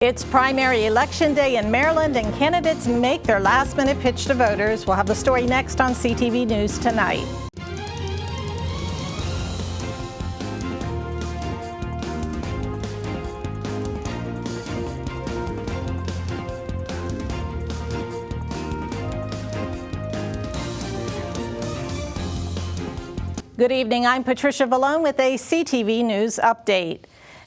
It's primary election day in Maryland, and candidates make their last-minute pitch to voters. We'll have the story next on CTV News Tonight. Good evening. I'm Patricia Vallone with a CTV News update.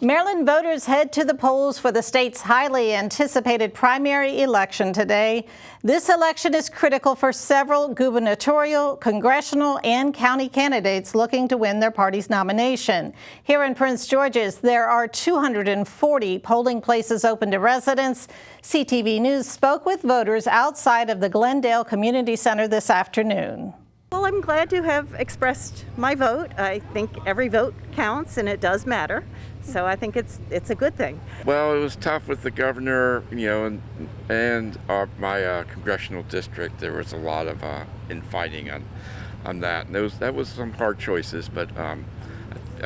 Maryland voters head to the polls for the state's highly anticipated primary election today. This election is critical for several gubernatorial, congressional, and county candidates looking to win their party's nomination. Here in Prince George's, there are 240 polling places open to residents. CTV News spoke with voters outside of the Glendale Community Center this afternoon. Well, I'm glad to have expressed my vote. I think every vote counts and it does matter. So I think it's a good thing. Well, it was tough with the governor, and my congressional district. There was a lot of infighting on that. And that was some hard choices, but I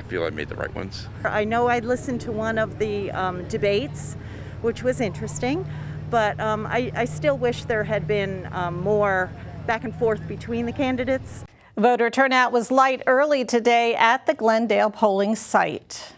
feel I made the right ones. I know I listened to one of the debates, which was interesting, but I still wish there had been more back and forth between the candidates. Voter turnout was light early today at the Glendale polling site.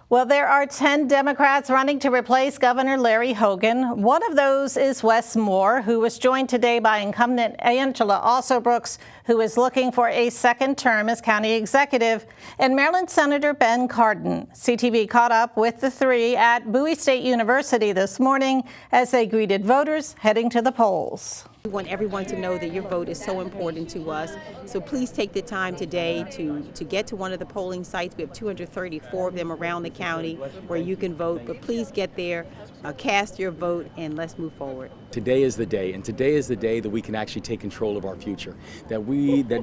Well, there are 10 Democrats running to replace Governor Larry Hogan. One of those is Wes Moore, who was joined today by incumbent Angela Alsobrooks, who is looking for a second term as county executive, and Maryland Senator Ben Cardin. CTV caught up with the three at Bowie State University this morning as they greeted voters heading to the polls. We want everyone to know that your vote is so important to us. So please take the time today to get to one of the polling sites. We have 234 of them around the county where you can vote. But please get there, cast your vote, and let's move forward. Today is the day, and today is the day that we can actually take control of our future. That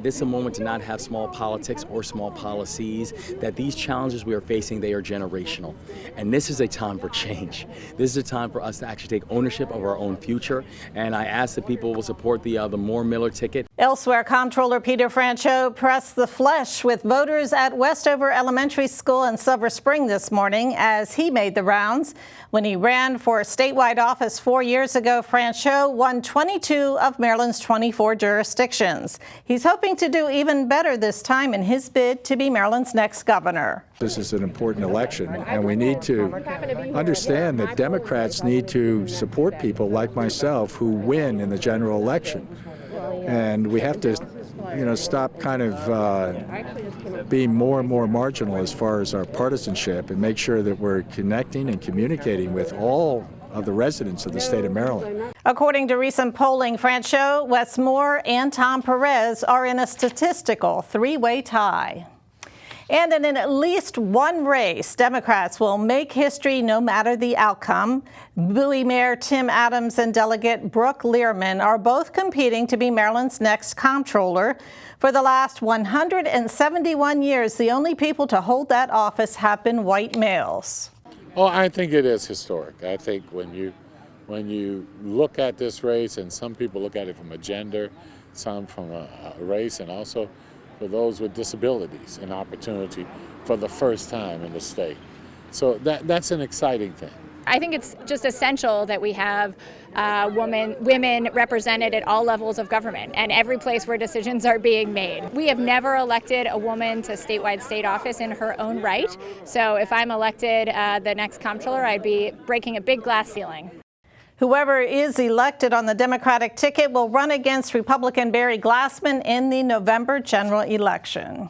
this is a moment to not have small politics or small policies, that these challenges we are facing, they are generational. And this is a time for change. This is a time for us to actually take ownership of our own future. And I ask that people will support the Moore Miller ticket. Elsewhere, Comptroller Peter Franchot pressed the flesh with voters at Westover Elementary School in Silver Spring this morning as he made the rounds. When he ran for statewide office 4 years ago, Franchot won 22 of Maryland's 24 jurisdictions. He's hoping to do even better this time in his bid to be Maryland's next governor. This is an important election, and we need to understand that Democrats need to support people like myself who win in the general election. And we have to, stop kind of being more and more marginal as far as our partisanship and make sure that we're connecting and communicating with all of the residents of the state of Maryland. According to recent polling, Franchot, Wes Moore, and Tom Perez are in a statistical three-way tie. And in at least one race, Democrats will make history no matter the outcome. Bowie Mayor Tim Adams and Delegate Brooke Learman are both competing to be Maryland's next comptroller. For the last 171 years, the only people to hold that office have been white males. Oh, I think it is historic. I think when you look at this race, and some people look at it from a gender, some from a race, and also for those with disabilities, an opportunity for the first time in the state. So that's an exciting thing. I think it's just essential that we have women represented at all levels of government and every place where decisions are being made. We have never elected a woman to statewide state office in her own right. So if I'm elected the next comptroller, I'd be breaking a big glass ceiling. Whoever is elected on the Democratic ticket will run against Republican Barry Glassman in the November general election.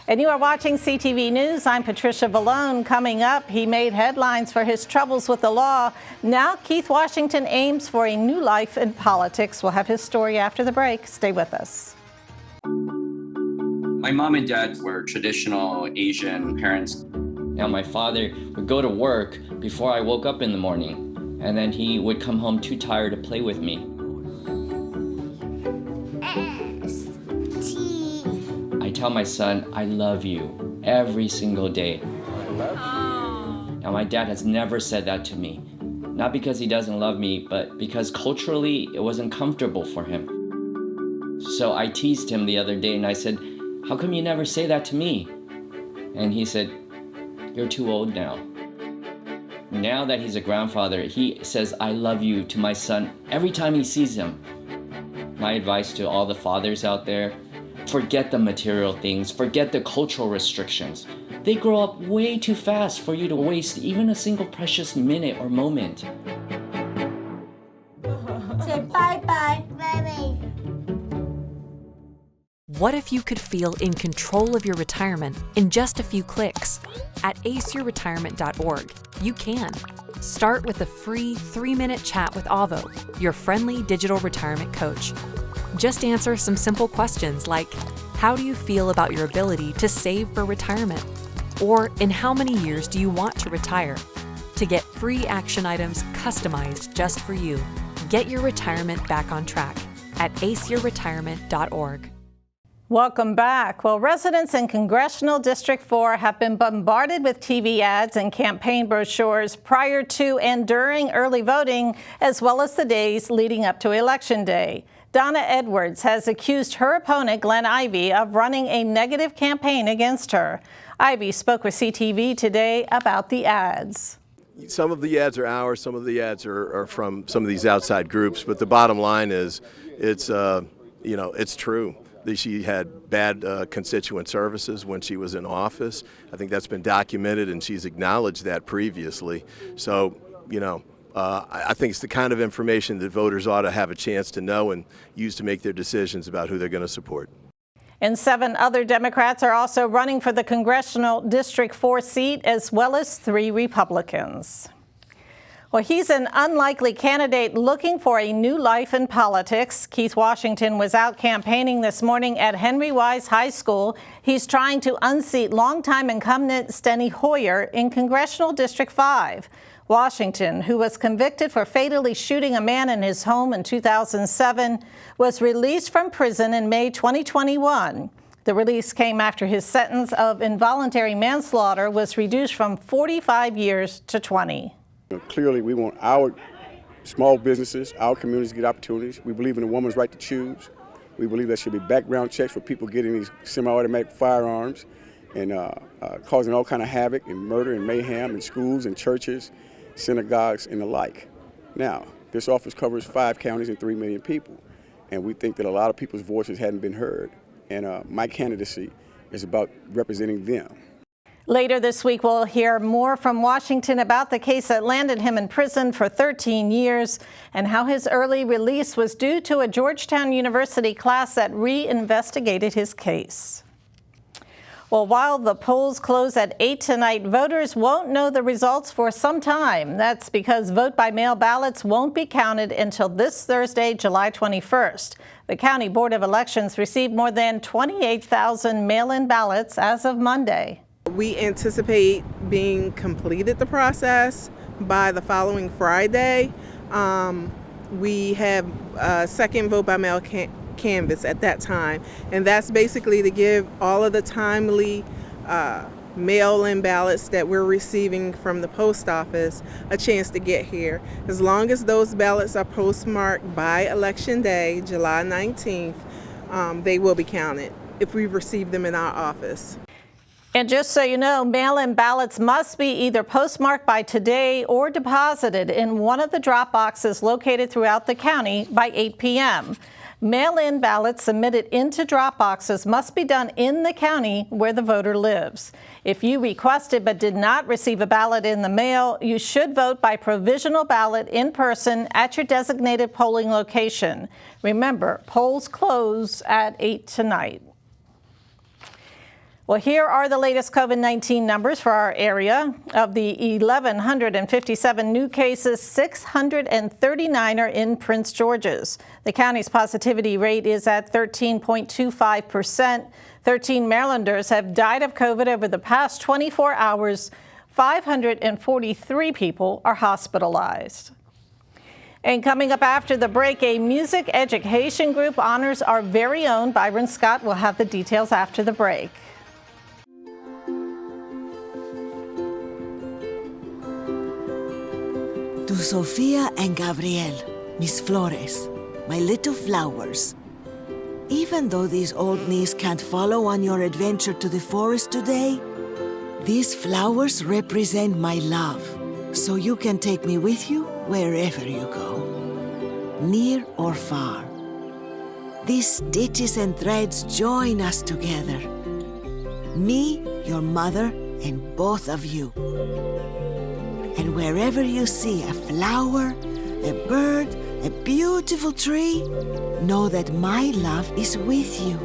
And you are watching CTV News. I'm Patricia Vallone. Coming up, he made headlines for his troubles with the law. Now Keith Washington aims for a new life in politics. We'll have his story after the break. Stay with us. My mom and dad were traditional Asian parents. Now my father would go to work before I woke up in the morning. And then he would come home too tired to play with me. I tell my son, I love you every single day. I love you. Now my dad has never said that to me. Not because he doesn't love me, but because culturally it wasn't comfortable for him. So I teased him the other day and I said, how come you never say that to me? And he said, you're too old now. Now that he's a grandfather, he says, "I love you" to my son every time he sees him. My advice to all the fathers out there, forget the material things, forget the cultural restrictions. They grow up way too fast for you to waste even a single precious minute or moment. Say bye-bye. Bye-bye. What if you could feel in control of your retirement in just a few clicks? At aceyourretirement.org, you can. Start with a free 3-minute chat with Avo, your friendly digital retirement coach. Just answer some simple questions like, how do you feel about your ability to save for retirement? Or in how many years do you want to retire? To get free action items customized just for you. Get your retirement back on track at aceyourretirement.org. Welcome back. Well, residents in Congressional District 4 have been bombarded with TV ads and campaign brochures prior to and during early voting, as well as the days leading up to Election Day. Donna Edwards has accused her opponent, Glenn Ivey, of running a negative campaign against her. Ivey spoke with CTV today about the ads. Some of the ads are ours, some of the ads are from some of these outside groups, but the bottom line is it's true. She had bad constituent services when she was in office. I think that's been documented, and she's acknowledged that previously. So, I think it's the kind of information that voters ought to have a chance to know and use to make their decisions about who they're going to support. And 7 other Democrats are also running for the Congressional District 4 seat, as well as 3 Republicans. Well, he's an unlikely candidate looking for a new life in politics. Keith Washington was out campaigning this morning at Henry Wise High School. He's trying to unseat longtime incumbent Steny Hoyer in Congressional District 5. Washington, who was convicted for fatally shooting a man in his home in 2007, was released from prison in May 2021. The release came after his sentence of involuntary manslaughter was reduced from 45 years to 20. Clearly, we want our small businesses, our communities to get opportunities. We believe in a woman's right to choose. We believe there should be background checks for people getting these semi-automatic firearms and causing all kind of havoc and murder and mayhem in schools and churches, synagogues, and the like. Now, this office covers 5 counties and 3 million people, and we think that a lot of people's voices hadn't been heard. And my candidacy is about representing them. Later this week, we'll hear more from Washington about the case that landed him in prison for 13 years and how his early release was due to a Georgetown University class that reinvestigated his case. Well, while the polls close at 8 tonight, voters won't know the results for some time. That's because vote-by-mail ballots won't be counted until this Thursday, July 21st. The County Board of Elections received more than 28,000 mail-in ballots as of Monday. We anticipate being completed the process by the following Friday. We have a second vote-by-mail canvass at that time, and that's basically to give all of the timely mail-in ballots that we're receiving from the post office a chance to get here. As long as those ballots are postmarked by Election Day, July 19th, they will be counted if we receive them in our office. And just so you know, mail-in ballots must be either postmarked by today or deposited in one of the drop boxes located throughout the county by 8 p.m. Mail-in ballots submitted into drop boxes must be done in the county where the voter lives. If you requested but did not receive a ballot in the mail, you should vote by provisional ballot in person at your designated polling location. Remember, polls close at 8 tonight. Well, here are the latest COVID-19 numbers for our area. Of the 1,157 new cases, 639 are in Prince George's. The county's positivity rate is at 13.25%. 13 Marylanders have died of COVID over the past 24 hours. 543 people are hospitalized. And coming up after the break, a music education group honors our very own Byron Scott. We'll have the details after the break. To Sofia and Gabriel, mis flores, my little flowers. Even though these old knees can't follow on your adventure to the forest today, these flowers represent my love, so you can take me with you wherever you go, near or far. These stitches and threads join us together. Me, your mother, and both of you. And wherever you see a flower, a bird, a beautiful tree, know that my love is with you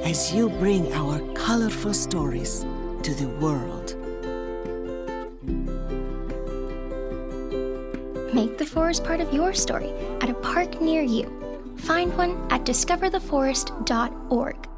as you bring our colorful stories to the world. Make the forest part of your story at a park near you. Find one at discovertheforest.org.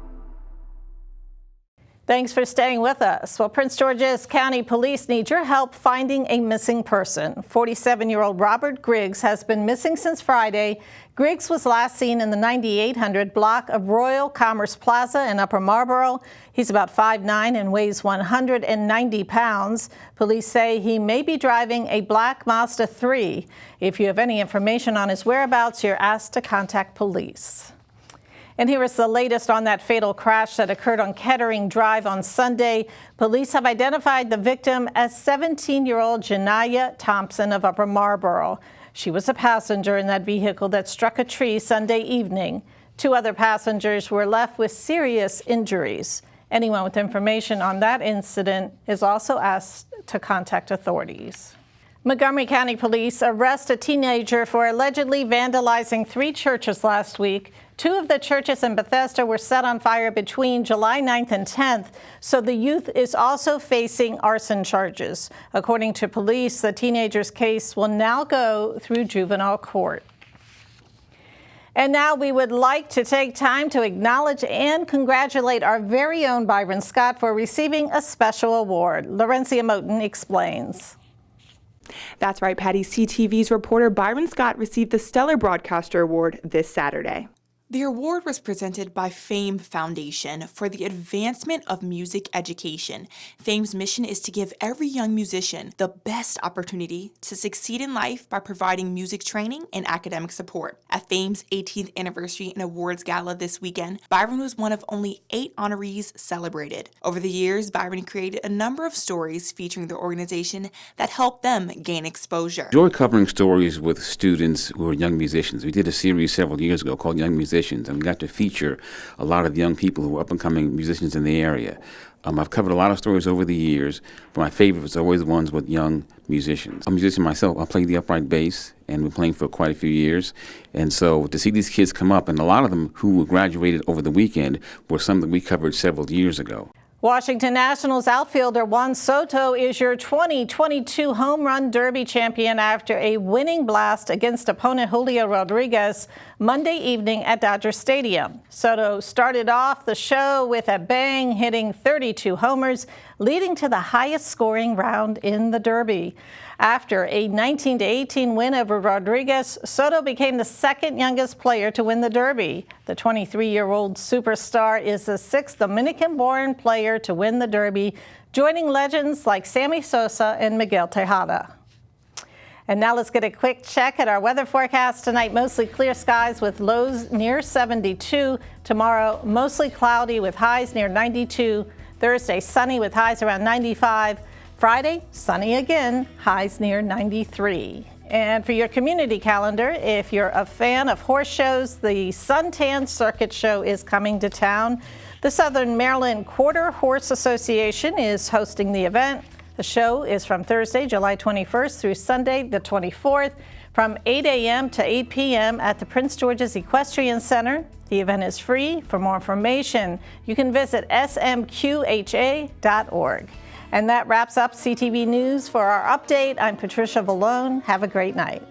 Thanks for staying with us. Well, Prince George's County Police need your help finding a missing person. 47-year-old Robert Griggs has been missing since Friday. Griggs was last seen in the 9800 block of Royal Commerce Plaza in Upper Marlboro. He's about 5'9" and weighs 190 pounds. Police say he may be driving a black Mazda 3. If you have any information on his whereabouts, you're asked to contact police. And here is the latest on that fatal crash that occurred on Kettering Drive on Sunday. Police have identified the victim as 17-year-old Janaya Thompson of Upper Marlboro. She was a passenger in that vehicle that struck a tree Sunday evening. 2 other passengers were left with serious injuries. Anyone with information on that incident is also asked to contact authorities. Montgomery County Police arrest a teenager for allegedly vandalizing 3 churches last week. 2 of the churches in Bethesda were set on fire between July 9th and 10th, so the youth is also facing arson charges. According to police, the teenager's case will now go through juvenile court. And now we would like to take time to acknowledge and congratulate our very own Byron Scott for receiving a special award. Laurencia Moten explains. That's right, Patty. CTV's reporter Byron Scott received the Stellar Broadcaster Award this Saturday. The award was presented by Fame Foundation for the advancement of music education. Fame's mission is to give every young musician the best opportunity to succeed in life by providing music training and academic support. At Fame's 18th anniversary and awards gala this weekend, Byron was one of only 8 honorees celebrated. Over the years, Byron created a number of stories featuring the organization that helped them gain exposure. I enjoy covering stories with students who are young musicians. We did a series several years ago called Young Musicians, and we got to feature a lot of young people who are up-and-coming musicians in the area. I've covered a lot of stories over the years, but my favorite was always the ones with young musicians. I'm a musician myself. I play the upright bass, and been playing for quite a few years. And so to see these kids come up, and a lot of them who graduated over the weekend were some that we covered several years ago. Washington Nationals outfielder Juan Soto is your 2022 Home Run Derby champion after a winning blast against opponent Julio Rodriguez Monday evening at Dodger Stadium. Soto started off the show with a bang, hitting 32 homers, leading to the highest scoring round in the Derby. After a 19-18 win over Rodriguez, Soto became the second youngest player to win the Derby. The 23-year-old superstar is the 6th Dominican-born player to win the Derby, joining legends like Sammy Sosa and Miguel Tejada. And now let's get a quick check at our weather forecast tonight. Mostly clear skies with lows near 72. Tomorrow, mostly cloudy with highs near 92. Thursday, sunny with highs around 95. Friday, sunny again, highs near 93. And for your community calendar, if you're a fan of horse shows, the Suntan Circuit Show is coming to town. The Southern Maryland Quarter Horse Association is hosting the event. The show is from Thursday, July 21st through Sunday, the 24th, from 8 a.m. to 8 p.m. at the Prince George's Equestrian Center. The event is free. For more information, you can visit smqha.org. And that wraps up CTV News. For our update, I'm Patricia Vallone. Have a great night.